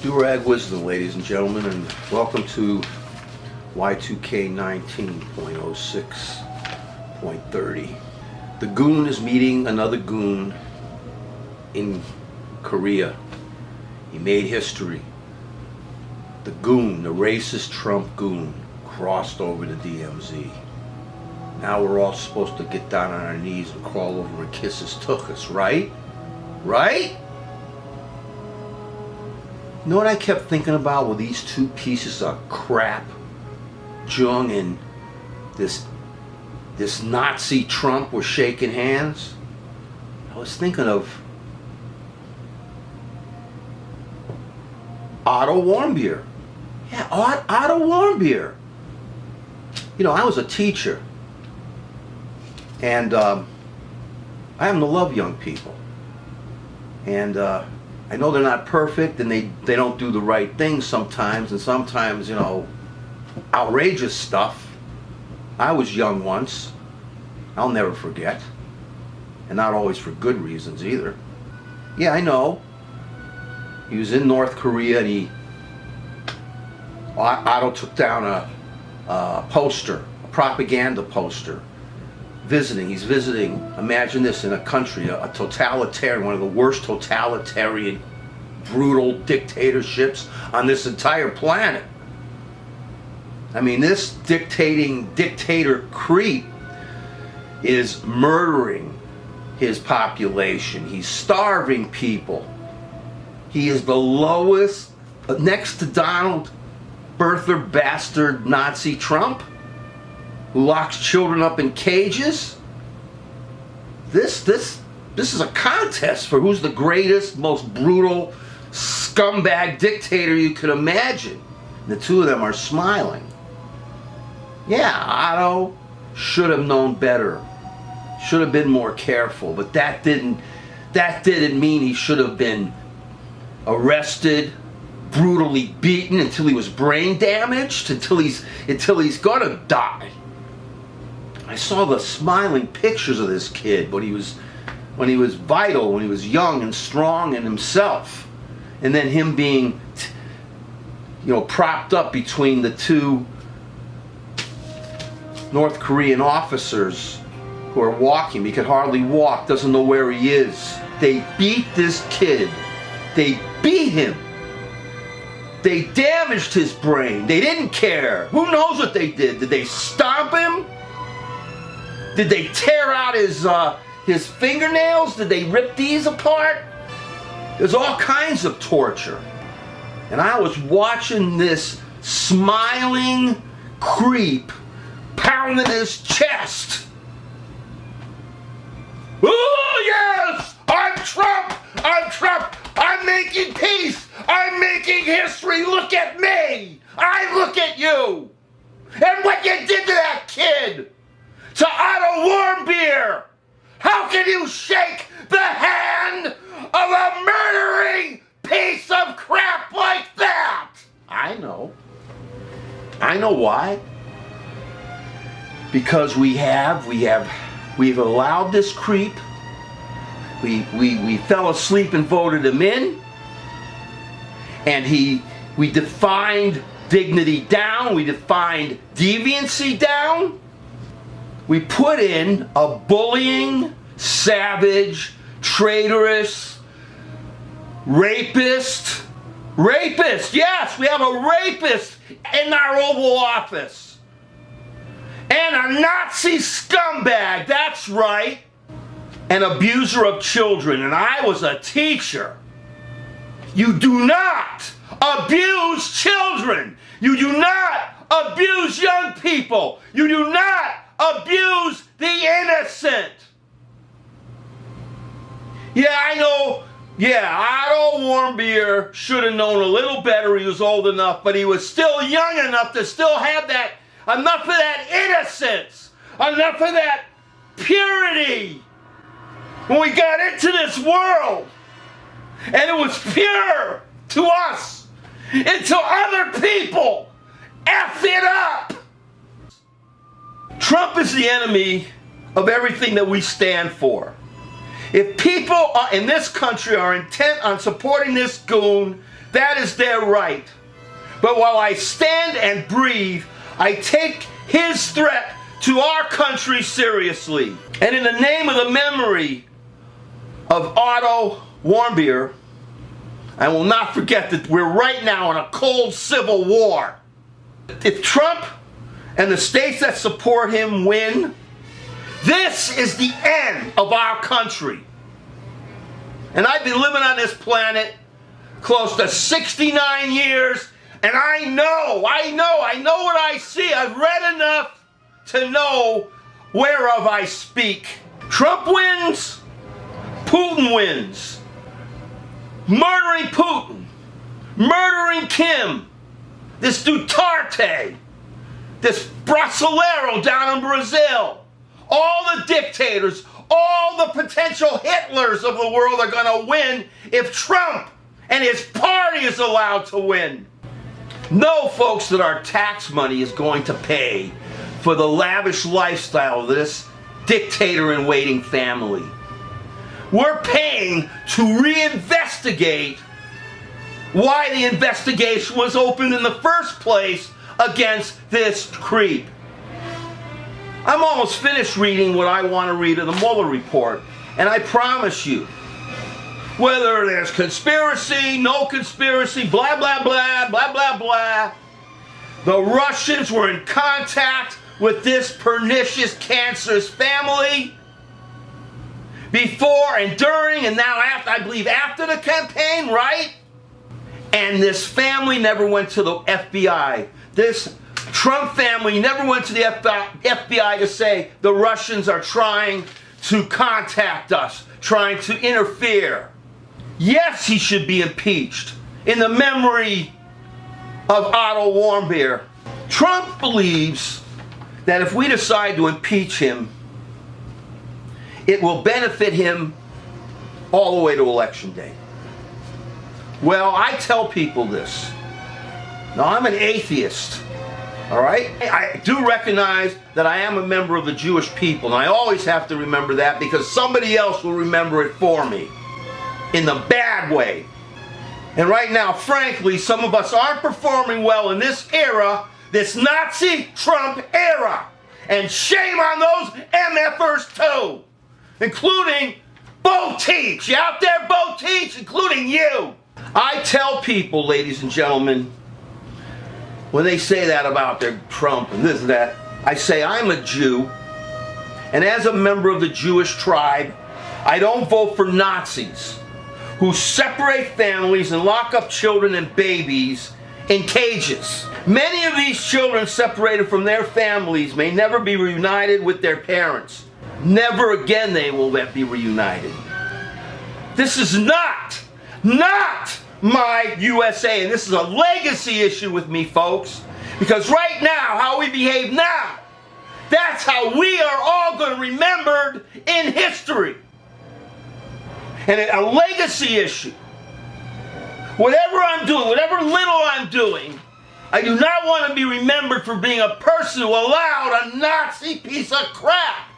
Durag Wisdom, ladies and gentlemen, and welcome to Y2K 19.06.30. The goon is meeting another goon in Korea. He made history. The goon, the racist Trump goon, crossed over to DMZ. Now we're all supposed to get down on our knees and crawl over and kiss his tuchus, right? Right? You know what I kept thinking about with these two pieces of crap, Jung and this Nazi Trump were shaking hands? I was thinking of Otto Warmbier. Yeah, Otto Warmbier. You know, I was a teacher, and I happen to love young people. And I know they're not perfect, and they don't do the right things sometimes, and sometimes, you know, outrageous stuff. I was young once. I'll never forget. And not always for good reasons either. Yeah, I know. He was in North Korea, and Otto took down a poster, a propaganda poster, he's visiting, imagine this, in a country, a totalitarian, one of the worst totalitarian, brutal dictatorships on this entire planet. I mean, this dictator creep is murdering his population. He's starving people. He is the lowest, next to Donald birther bastard Nazi Trump, who locks children up in cages. This is a contest for who's the greatest, most brutal scumbag dictator you could imagine. And the two of them are smiling. Yeah, Otto should have known better. Should have been more careful, but that didn't mean he should have been arrested, brutally beaten until he was brain damaged, until he's gonna die. I saw the smiling pictures of this kid when he was vital, when he was young and strong and himself, and then him being, you know, propped up between the two North Korean officers who are walking. He could hardly walk, doesn't know where he is. They beat this kid. They beat him. They damaged his brain. They didn't care. Who knows what they did? Did they stomp him? Did they tear out his fingernails? Did they rip these apart? There's all kinds of torture. And I was watching this smiling creep pounding his chest. Oh yes! I'm Trump! I'm Trump! I'm making peace! I'm making history! Look at me! I look at you! And what you did to that kid! To Otto Warmbier! How can you shake the hand of a murdering piece of crap like that? I know. I know why. Because we've allowed this creep. We fell asleep and voted him in. And we defined dignity down. We defined deviancy down. We put in a bullying, savage, traitorous, rapist, yes, we have a rapist in our Oval Office. And a Nazi scumbag, that's right, an abuser of children, and I was a teacher. You do not abuse children. You do not abuse young people. You do not abuse the innocent. Yeah, I know. Yeah, Otto Warmbier should have known a little better. He was old enough, but he was still young enough to still have that, enough of that innocence, enough of that purity. When we got into this world, and it was pure to us, until other people F it up. Trump is the enemy of everything that we stand for. If people in this country are intent on supporting this goon, That is their right. But while I stand and breathe, I take his threat to our country seriously. And in the name of the memory of Otto Warmbier, I will not forget that we're right now in a cold civil war. If Trump and the states that support him win, this is the end of our country. And I've been living on this planet close to 69 years, and I know what I see. I've read enough to know whereof I speak. Trump wins, Putin wins. Murdering Putin, murdering Kim, this Duterte, this Brasileiro down in Brazil, all the dictators, all the potential Hitlers of the world are going to win if Trump and his party is allowed to win. Know, folks, that our tax money is going to pay for the lavish lifestyle of this dictator-in-waiting family. We're paying to reinvestigate why the investigation was opened in the first place against this creep. I'm almost finished reading what I want to read in the Mueller report, and I promise you, whether there's conspiracy, no conspiracy, blah, blah, blah, blah, blah, blah, the Russians were in contact with this pernicious, cancerous family before and during and now after, I believe after the campaign, right? And this family never went to the FBI. This Trump family never went to the FBI to say the Russians are trying to contact us, trying to interfere. Yes, he should be impeached in the memory of Otto Warmbier. Trump believes that if we decide to impeach him, it will benefit him all the way to Election Day. Well, I tell people this. Now, I'm an atheist, all right? I do recognize that I am a member of the Jewish people, and I always have to remember that because somebody else will remember it for me in the bad way. And right now, frankly, some of us aren't performing well in this era, this Nazi Trump era. And shame on those MFers too, including Bo Teach. You out there, Bo Teach, including you. I tell people, ladies and gentlemen, when they say that about their Trump and this and that, I say I'm a Jew, and as a member of the Jewish tribe, I don't vote for Nazis who separate families and lock up children and babies in cages. Many of these children separated from their families may never be reunited with their parents. Never again they will be reunited. This is not my USA, and this is a legacy issue with me, folks, because right now, how we behave now, that's how we are all going to be remembered in history. And a legacy issue. Whatever I'm doing, whatever little I'm doing, I do not want to be remembered for being a person who allowed a Nazi piece of crap,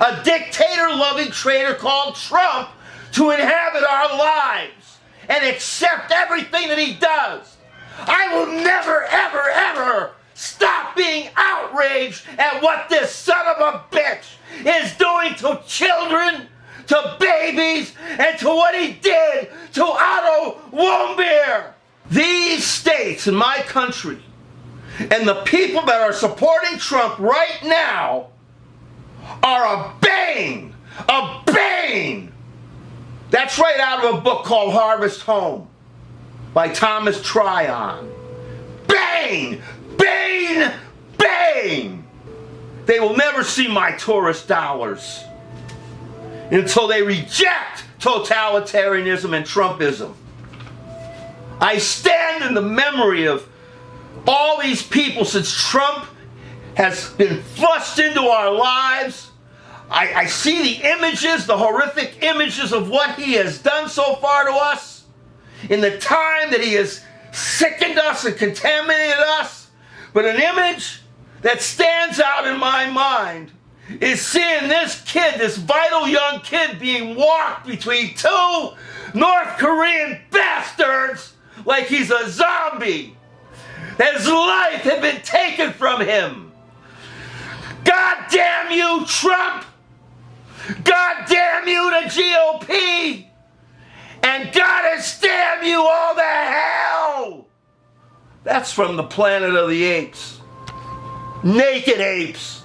a dictator-loving traitor called Trump, to inhabit our lives and accept everything that he does. I will never, ever, ever stop being outraged at what this son of a bitch is doing to children, to babies, and to what he did to Otto Warmbier. These states in my country and the people that are supporting Trump right now are a bane, a bane. That's right out of a book called Harvest Home by Thomas Tryon. Bane, bane, bane. They will never see my tourist dollars until they reject totalitarianism and Trumpism. I stand in the memory of all these people since Trump has been flushed into our lives. I see the images, the horrific images of what he has done so far to us in the time that he has sickened us and contaminated us. But an image that stands out in my mind is seeing this kid, this vital young kid, being walked between two North Korean bastards like he's a zombie. His life had been taken from him. God damn you, Trump! God damn you, the GOP! And God damn you all to hell! That's from the Planet of the Apes. Naked apes.